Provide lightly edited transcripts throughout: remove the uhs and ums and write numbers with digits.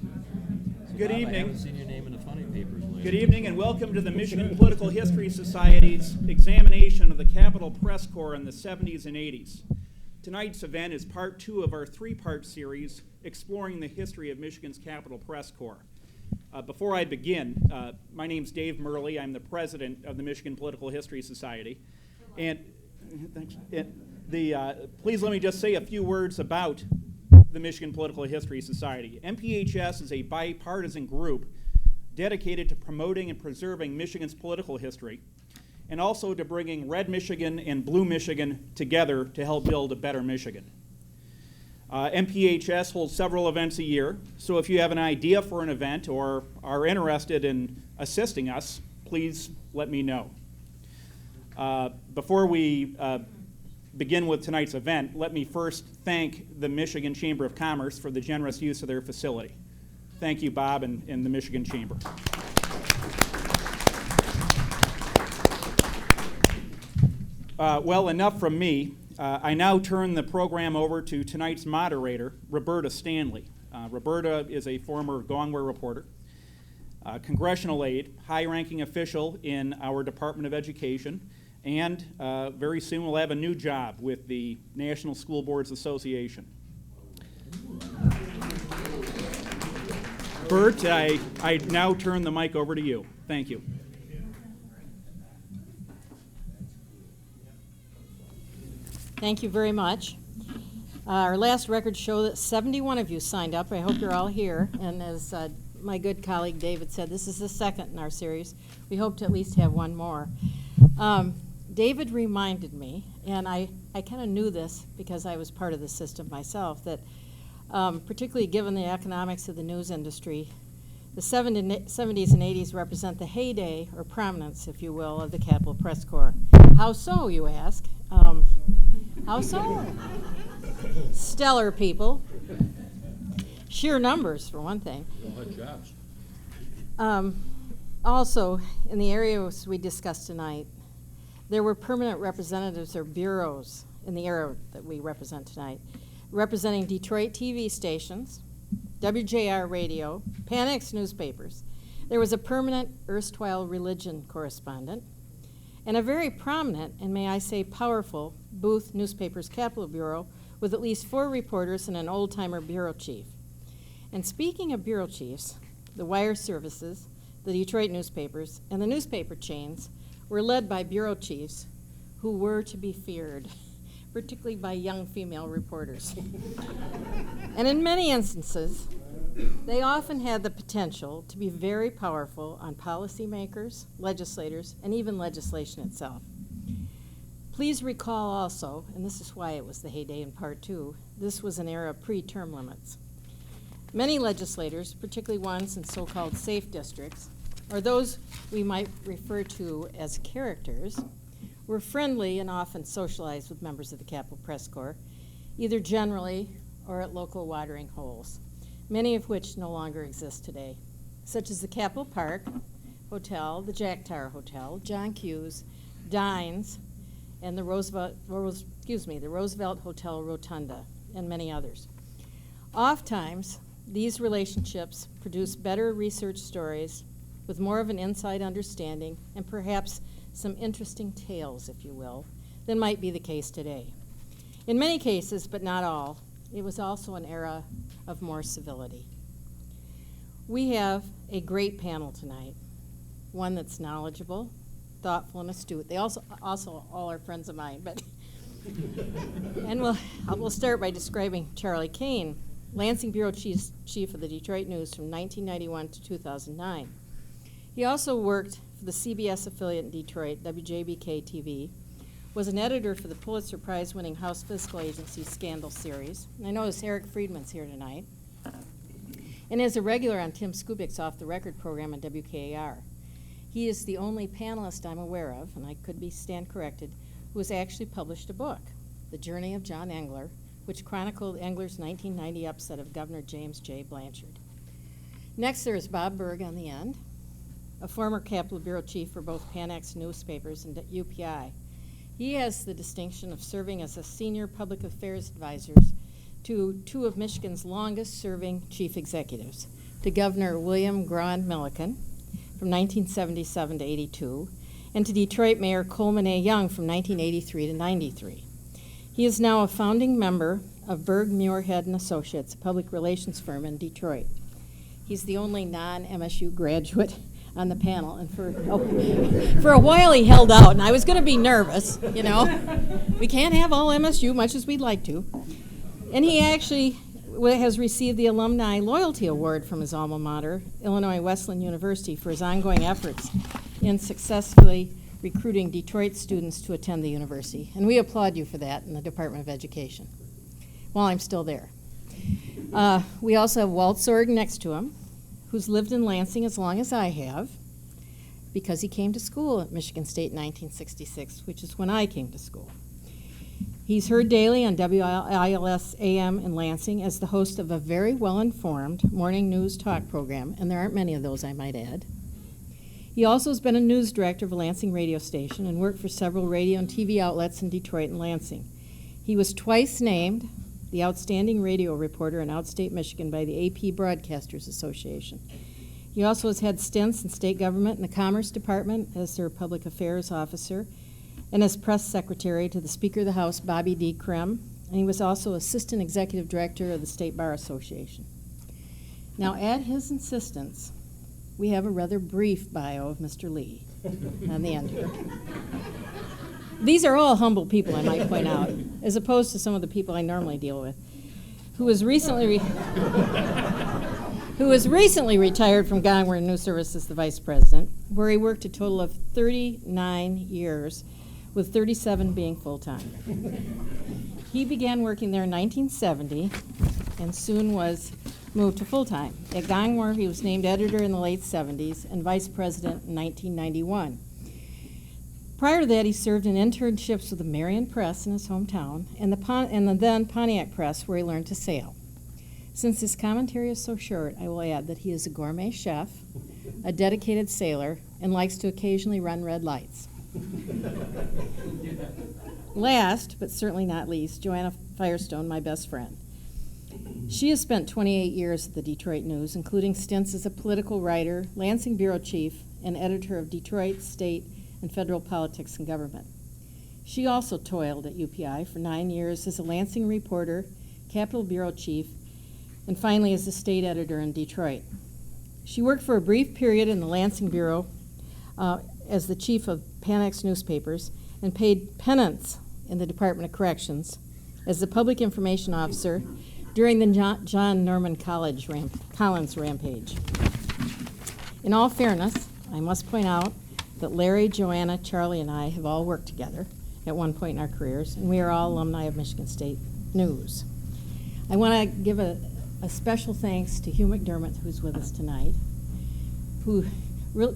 Good Bob, I evening. haven't seen your name in the funny papers lately. Good evening and welcome to the Michigan Political History Society's examination of the Capitol Press Corps in the 70s and 80s. Tonight's event is part 2 of our 3-part series exploring the history of Michigan's Capitol Press Corps. Before I begin, my name's Dave Murley. I'm the president of the Michigan Political History Society. And thanks. Please let me just say a few words about the Michigan Political History Society. MPHS is a bipartisan group dedicated to promoting and preserving Michigan's political history and also to bringing red Michigan and blue Michigan together to help build a better Michigan. MPHS holds several events a year, so if you have an idea for an event or are interested in assisting us, please let me know. Before we begin with tonight's event, let me first thank the Michigan Chamber of Commerce for the generous use of their facility. Thank you, Bob, and the Michigan Chamber. Well, enough from me. I now turn the program over to tonight's moderator, Roberta Stanley. Roberta is a former Gongware reporter, congressional aide, high-ranking official in our Department of Education, and very soon we'll have a new job with the National School Boards Association. Bert, I now turn the mic over to you. Thank you. Thank you very much. Our last records show that 71 of you signed up. I hope you're all here. And as my good colleague David said, this is the second in our series. We hope to at least have one more. David reminded me, and I kind of knew this because I was part of the system myself, that particularly given the economics of the news industry, the 70s and 80s represent the heyday, or prominence, if you will, of the Capitol Press Corps. How so, you ask? How so? Stellar people. Sheer numbers, for one thing. We'll have jobs. Also, in the areas we discussed tonight, there were permanent representatives or bureaus in the area that we represent tonight, representing Detroit TV stations, WJR radio, Panax newspapers. There was a permanent erstwhile religion correspondent, and a very prominent, and may I say powerful, Booth Newspapers Capitol Bureau with at least 4 reporters and an old-timer bureau chief. And speaking of bureau chiefs, the wire services, the Detroit newspapers, and the newspaper chains were led by bureau chiefs who were to be feared, particularly by young female reporters. And in many instances, they often had the potential to be very powerful on policymakers, legislators, and even legislation itself. Please recall also, and this is why it was the heyday in part 2, this was an era of pre-term limits. Many legislators, particularly ones in so-called safe districts, or those we might refer to as characters, were friendly and often socialized with members of the Capitol Press Corps, either generally or at local watering holes, many of which no longer exist today, such as the Capitol Park Hotel, the Jack Tar Hotel, John Q's, Dines, and the Roosevelt Hotel Rotunda, and many others. Oftentimes, these relationships produce better research stories with more of an inside understanding and perhaps some interesting tales, if you will, than might be the case today. In many cases, but not all, it was also an era of more civility. We have a great panel tonight, one that's knowledgeable, thoughtful, and astute. They also all are friends of mine, but and we'll start by describing Charlie Kane, Lansing Bureau Chief of the Detroit News from 1991 to 2009. He also worked for the CBS affiliate in Detroit, WJBK-TV, was an editor for the Pulitzer Prize-winning House Fiscal Agency Scandal series. And I notice Eric Friedman's here tonight. And is a regular on Tim Skubik's Off the Record program on WKAR. He is the only panelist I'm aware of, and I could stand corrected, who has actually published a book, The Journey of John Engler, which chronicled Engler's 1990 upset of Governor James J. Blanchard. Next, there is Bob Berg on the end, a former Capitol Bureau Chief for both Panax newspapers and UPI. He has the distinction of serving as a senior public affairs advisor to 2 of Michigan's longest-serving chief executives, to Governor William Grand Milliken from 1977 to 82, and to Detroit Mayor Coleman A. Young from 1983 to 93. He is now a founding member of Berg, Muirhead & Associates, a public relations firm in Detroit. He's the only non-MSU graduate on the panel, and for a while he held out, and I was going to be nervous, you know. We can't have all MSU, much as we'd like to. And he actually has received the Alumni Loyalty Award from his alma mater, Illinois Wesleyan University, for his ongoing efforts in successfully recruiting Detroit students to attend the university. And we applaud you for that in the Department of Education, while I'm still there. We also have Walt Sorg next to him, who's lived in Lansing as long as I have, because he came to school at Michigan State in 1966, which is when I came to school. He's heard daily on WILS AM in Lansing as the host of a very well-informed morning news talk program, and there aren't many of those, I might add. He also has been a news director of a Lansing radio station and worked for several radio and TV outlets in Detroit and Lansing. He was twice named the Outstanding Radio Reporter in Outstate Michigan by the AP Broadcasters Association. He also has had stints in state government and the Commerce Department as their public affairs officer and as press secretary to the Speaker of the House, Bobby D. Krem, and he was also assistant executive director of the State Bar Association. Now, at his insistence, we have a rather brief bio of Mr. Lee on the end here. These are all humble people, I might point out, as opposed to some of the people I normally deal with, who was recently retired from Gangwar News Service as the vice president, where he worked a total of 39 years, with 37 being full-time. He began working there in 1970 and soon was moved to full-time. At Gangwar, he was named editor in the late 70s and vice president in 1991. Prior to that, he served in internships with the Marion Press in his hometown and the then Pontiac Press, where he learned to sail. Since his commentary is so short, I will add that he is a gourmet chef, a dedicated sailor, and likes to occasionally run red lights. Last, but certainly not least, Joanna Firestone, my best friend. She has spent 28 years at the Detroit News, including stints as a political writer, Lansing bureau chief, and editor of Detroit, state, and federal politics and government. She also toiled at UPI for 9 years as a Lansing reporter, Capitol bureau chief, and finally as the state editor in Detroit. She worked for a brief period in the Lansing bureau as the chief of Panex newspapers and paid penance in the Department of Corrections as the public information officer during the John Norman Collins rampage. In all fairness, I must point out that Larry, Joanna, Charlie, and I have all worked together at one point in our careers, and we are all alumni of Michigan State News. I want to give a special thanks to Hugh McDermott, who's with us tonight, who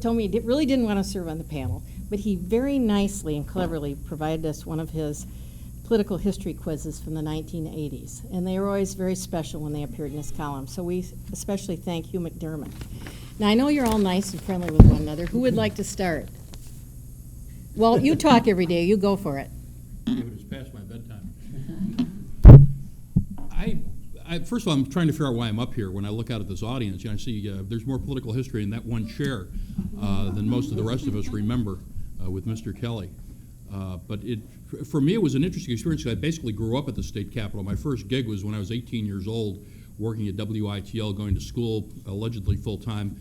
told me he really didn't want to serve on the panel, but he very nicely and cleverly provided us one of his political history quizzes from the 1980s, and they were always very special when they appeared in his column, so we especially thank Hugh McDermott. Now, I know you're all nice and friendly with one another. Who would like to start? Well, you talk every day. You go for it. Yeah, but it's past my bedtime. First of all, I'm trying to figure out why I'm up here. When I look out at this audience, I see there's more political history in that one chair than most of the rest of us remember with Mr. Kelly. But for me, it was an interesting experience. I basically grew up at the state capitol. My first gig was when I was 18 years old, working at WITL, going to school allegedly full-time,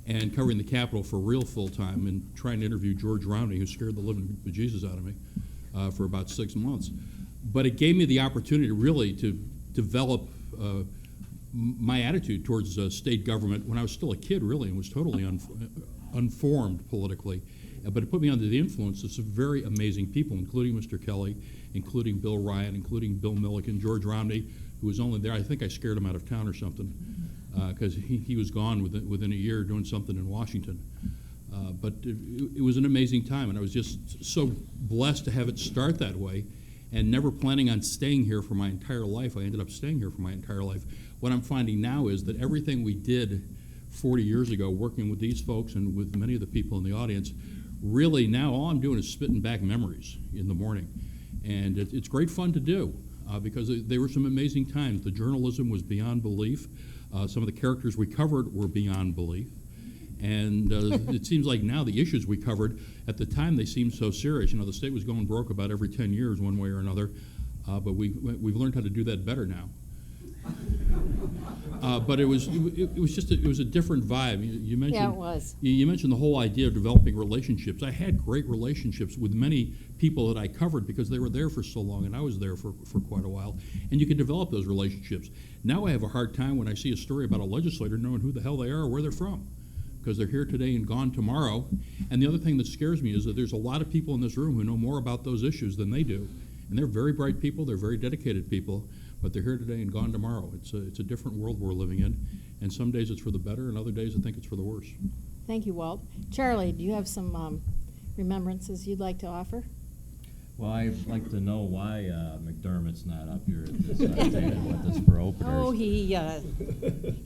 and covering the Capitol for real full-time, and trying to interview George Romney, who scared the living bejesus out of me for about 6 months. But it gave me the opportunity really to develop my attitude towards state government when I was still a kid, really, and was totally unformed politically. But it put me under the influence of some very amazing people, including Mr. Kelly, including Bill Ryan, including Bill Milliken, George Romney, who was only there. I think I scared him out of town or something, because he was gone within a year doing something in Washington. But it was an amazing time, and I was just so blessed to have it start that way, and never planning on staying here for my entire life. I ended up staying here for my entire life. What I'm finding now is that everything we did 40 years ago, working with these folks and with many of the people in the audience, really now all I'm doing is spitting back memories in the morning. And it's great fun to do. because they were some amazing times. The journalism was beyond belief. Some of the characters we covered were beyond belief. And it seems like now the issues we covered, at the time they seemed so serious. You know, the state was going broke about every 10 years one way or another, but we've learned how to do that better now. But it was a different vibe. You mentioned, Yeah, it was. You mentioned the whole idea of developing relationships. I had great relationships with many people that I covered because they were there for so long, and I was there for quite a while. And you could develop those relationships. Now I have a hard time when I see a story about a legislator knowing who the hell they are or where they're from, because they're here today and gone tomorrow. And the other thing that scares me is that there's a lot of people in this room who know more about those issues than they do. And they're very bright people, they're very dedicated people, but they're here today and gone tomorrow. It's a different world we're living in, and some days it's for the better, and other days I think it's for the worse. Thank you, Walt. Charlie, do you have some remembrances you'd like to offer? Well, I'd like to know why McDermott's not up here at this table with us for openers. Oh, he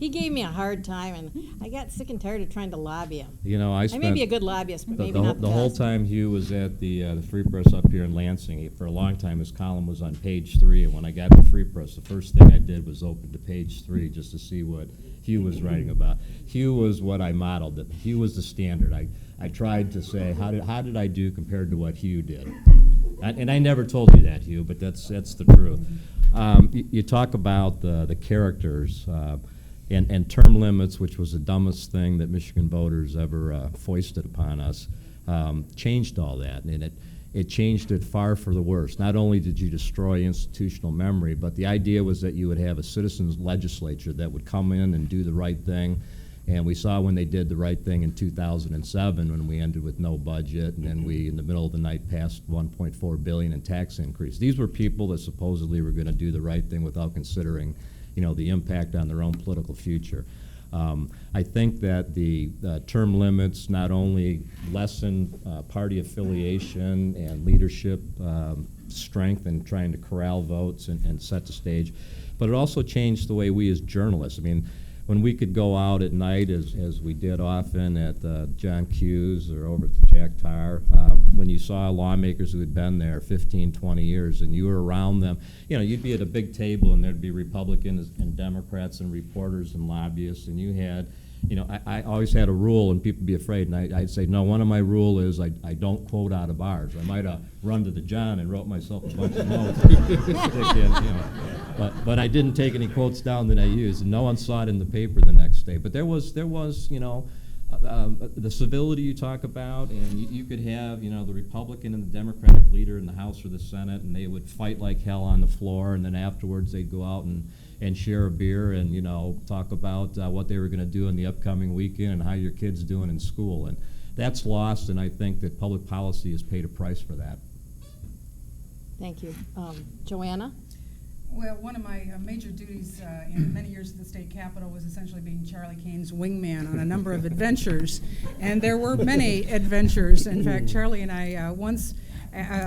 gave me a hard time, and I got sick and tired of trying to lobby him. You know, I may be a good lobbyist, but maybe the, not the whole best. time Hugh was at the Free Press up here in Lansing. For a long time, his column was on page 3, and when I got the Free Press, the first thing I did was open to page 3 just to see what Hugh was writing about. Hugh was what I modeled. Hugh was the standard. I tried to say, how did I do compared to what Hugh did? And I never told you that, Hugh, but that's the truth. You talk about the characters and term limits, which was the dumbest thing that Michigan voters ever foisted upon us, changed all that, and it changed it far for the worse. Not only did you destroy institutional memory, but the idea was that you would have a citizens' legislature that would come in and do the right thing. And we saw when they did the right thing in 2007 when we ended with no budget, and then we, in the middle of the night, passed $1.4 billion in tax increase. These were people that supposedly were going to do the right thing without considering, the impact on their own political future. I think that the term limits not only lessen party affiliation and leadership strength in trying to corral votes and set the stage, but it also changed the way we as journalists, when we could go out at night, as we did often at John Q's or over at the Jack Tar, when you saw lawmakers who had been there 15, 20 years, and you were around them, you'd be at a big table, and there'd be Republicans and Democrats and reporters and lobbyists, and you had, I always had a rule, and people would be afraid, and I'd say, no, one of my rule is I don't quote out of ours. I might have run to the John and wrote myself a bunch of notes. Stick in, But I didn't take any quotes down that I used, and no one saw it in the paper the next day. But there was the civility you talk about, and you could have, the Republican and the Democratic leader in the House or the Senate, and they would fight like hell on the floor, and then afterwards they'd go out and share a beer and, talk about what they were going to do in the upcoming weekend and how your kid's doing in school. And that's lost, and I think that public policy has paid a price for that. Thank you. Joanna? Well, one of my major duties in many years at the state capitol was essentially being Charlie Kane's wingman on a number of adventures. And there were many adventures. In fact, Charlie and I once,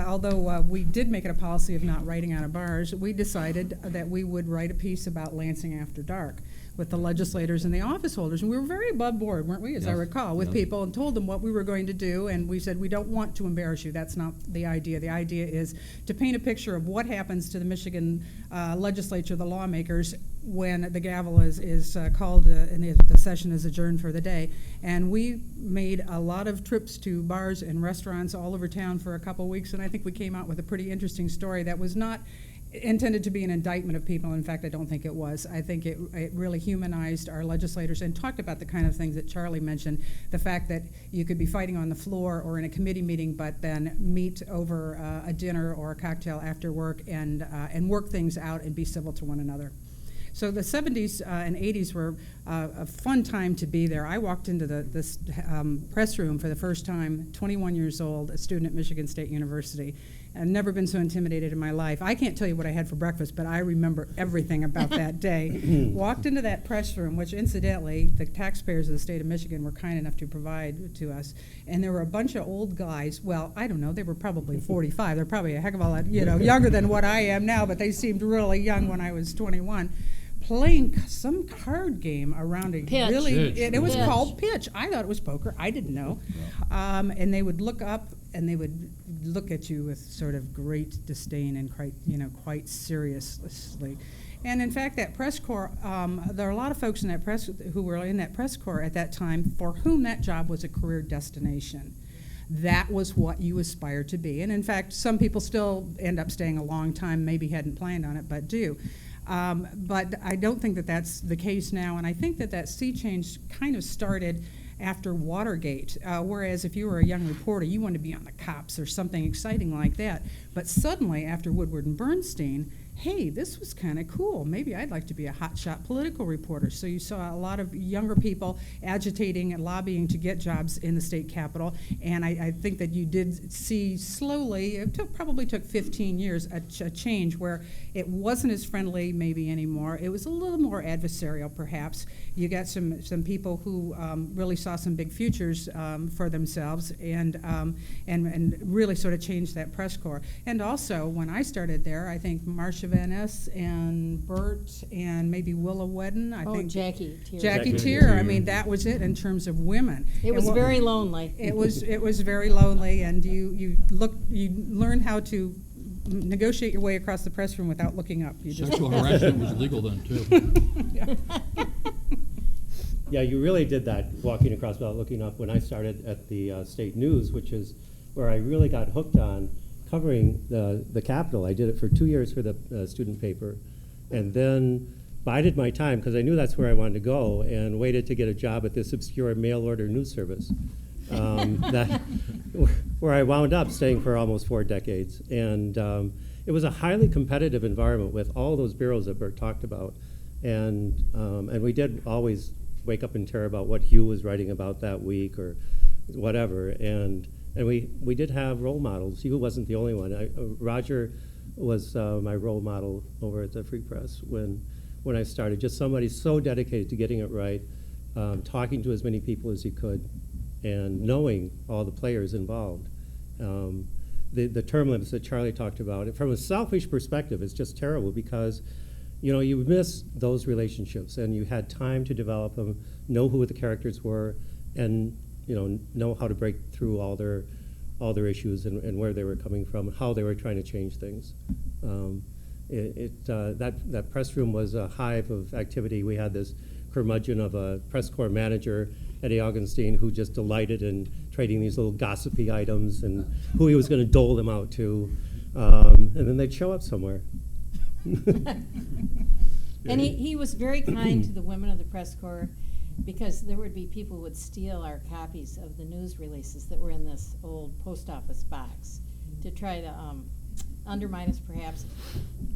although we did make it a policy of not writing out of bars, we decided that we would write a piece about Lansing after dark with the legislators and the office holders. And we were very above board, weren't we, as I recall, with people, and told them what we were going to do. And we said, we don't want to embarrass you. That's not the idea. The idea is to paint a picture of what happens to the Michigan legislature, the lawmakers, when the gavel is called and the session is adjourned for the day. And we made a lot of trips to bars and restaurants all over town for a couple weeks, and I think we came out with a pretty interesting story that was not intended to be an indictment of people. In fact, I don't think it was. I think it really humanized our legislators and talked about the kind of things that Charlie mentioned, the fact that you could be fighting on the floor or in a committee meeting, but then meet over a dinner or a cocktail after work and work things out and be civil to one another. So the 70s and 80s were a fun time to be there. I walked into this press room for the first time, 21 years old, a student at Michigan State University. I've never been so intimidated in my life. I can't tell you what I had for breakfast, but I remember everything about that day. Walked into that press room, which incidentally, the taxpayers of the state of Michigan were kind enough to provide to us, and there were a bunch of old guys. Well, I don't know, they were probably 45. They're probably a heck of a lot, younger than what I am now, but they seemed really young when I was 21. Playing some card game around a Pitch. really, Pitch. it was Pitch. called pitch. I thought it was poker. I didn't know. And they would look up and they would look at you with sort of great disdain and quite seriously. And in fact, that press corps, there are a lot of folks in that press who were in that press corps at that time for whom that job was a career destination. That was what you aspired to be. And in fact, some people still end up staying a long time, maybe hadn't planned on it, but do. But I don't think that that's the case now, and I think that that sea change kind of started after Watergate, whereas if you were a young reporter, you wanted to be on the cops or something exciting like that. But suddenly, after Woodward and Bernstein, hey, this was kind of cool. Maybe I'd like to be a hotshot political reporter. So you saw a lot of younger people agitating and lobbying to get jobs in the state capitol. And I think that you did see slowly, probably took 15 years, a change where it wasn't as friendly maybe anymore. It was a little more adversarial, perhaps. You got some people who really saw some big futures for themselves and really sort of changed that press corps. And also, when I started there, I think Marcia Van Ness and Bert and maybe Willa Wedden. I think Jackie Tier. Jackie Tier. I mean, that was it in terms of women. It was very lonely. It was very lonely, and you learned how to negotiate your way across the press room without looking up. You just Sexual harassment was legal then, too. Yeah, you really did that, walking across without looking up, when I started at the State News, which is where I really got hooked on covering the Capitol. I did it for 2 years for the student paper, and then bided my time, because I knew that's where I wanted to go, and waited to get a job at this obscure mail-order news service, where I wound up staying for almost 4 decades. And it was a highly competitive environment with all those bureaus that Bert talked about. And we did always wake up in terror about what Hugh was writing about that week or whatever. And we did have role models. Hugh wasn't the only one. Roger was my role model over at the Free Press when I started. Just somebody so dedicated to getting it right, talking to as many people as he could, and knowing all the players involved. The term limits that Charlie talked about, from a selfish perspective, it's just terrible, because you miss those relationships, and you had time to develop them, know who the characters were, and know how to break through all their issues and where they were coming from, how they were trying to change things. That press room was a hive of activity. We had this curmudgeon of a press corps manager, Eddie Augenstein, who just delighted in trading these little gossipy items and who he was going to dole them out to, and then they'd show up somewhere. And he was very kind to the women of the press corps, because there would be people who would steal our copies of the news releases that were in this old post office box to try to undermine us, perhaps.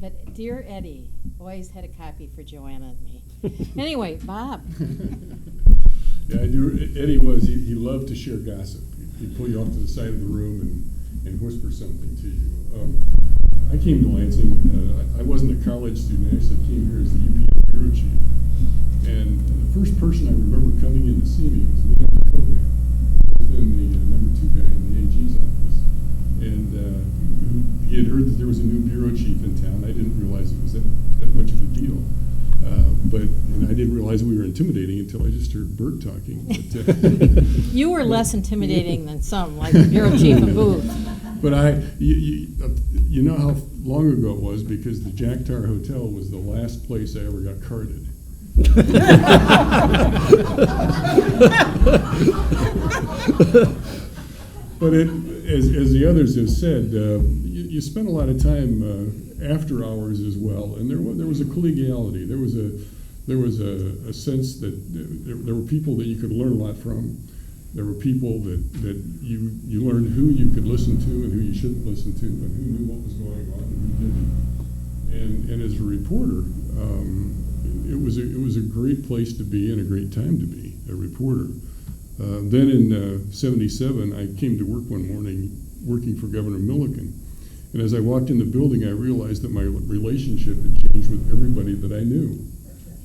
But dear Eddie always had a copy for Joanna and me. Anyway, Bob. Yeah, I knew Eddie was. He loved to share gossip. He'd pull you off to the side of the room and whisper something to you. I came to Lansing. I wasn't a college student. I actually came here as the UPS bureau chief. And the first person I remember coming in to see me was Leon Coban, then the number 2 guy in the AG's office. And he had heard that there was a new bureau chief in town. I didn't realize it was that much of a deal. And I didn't realize we were intimidating until I just heard Bert talking. But, You were less intimidating than some, like the bureau chief of Booth. But you know how long ago it was, because the Jack Tar Hotel was the last place I ever got carded. But as the others have said, you spent a lot of time after hours as well, and there was a collegiality. There was a sense that there were people that you could learn a lot from. There were people that you learned who you could listen to and who you shouldn't listen to, and who knew what was going on and who didn't. And as a reporter, it was a great place to be and a great time to be a reporter. Then in '77, I came to work one morning working for Governor Milliken. And as I walked in the building, I realized that my relationship had changed with everybody that I knew.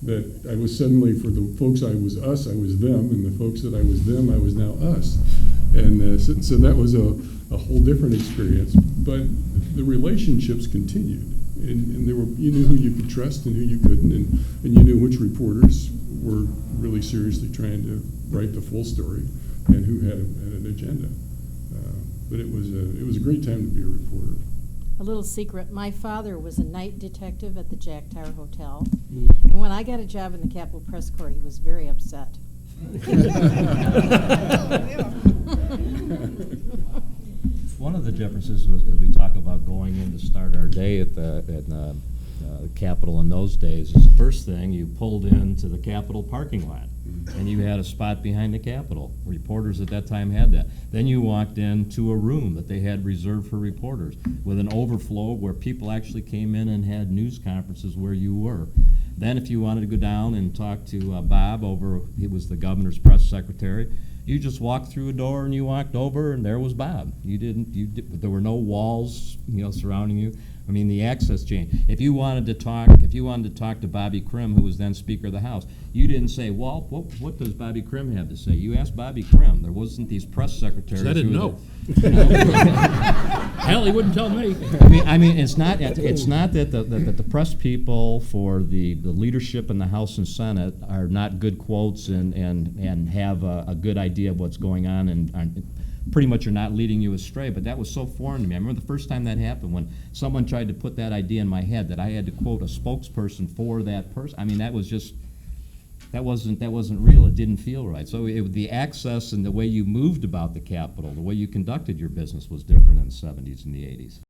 That I was suddenly, for the folks I was us, I was them, and the folks that I was them, I was now us. And so that was a whole different experience. But the relationships continued. And you knew who you could trust and who you couldn't, and you knew which reporters were really seriously trying to write the full story and who had an agenda. But it was a great time to be a reporter. A little secret, my father was a night detective at the Jack Tower Hotel, and when I got a job in the Capitol Press Corps, he was very upset. One of the differences was, as we talk about going in to start our day at the Capitol in those days, is the first thing, you pulled into the Capitol parking lot, and you had a spot behind the Capitol. Reporters at that time had that. Then you walked into a room that they had reserved for reporters with an overflow where people actually came in and had news conferences where you were. Then if you wanted to go down and talk to Bob over, he was the governor's press secretary, you just walked through a door and you walked over and there was Bob. There were no walls, surrounding you. I mean, the access changed. If you wanted to talk to Bobby Krim, who was then Speaker of the House, you didn't say, well, what does Bobby Krim have to say? You asked Bobby Krim. There wasn't these press secretaries. I didn't know. Hell, he wouldn't tell me. I mean, it's not that the press people for the leadership in the House and Senate are not good quotes and have a good idea of what's going on and pretty much are not leading you astray. But that was so foreign to me. I remember the first time that happened when someone tried to put that idea in my head that I had to quote a spokesperson for that person. I mean, that wasn't real. It didn't feel right. So the access and the way you moved about the Capitol, the way you conducted your business was different in the 70s and the 80s.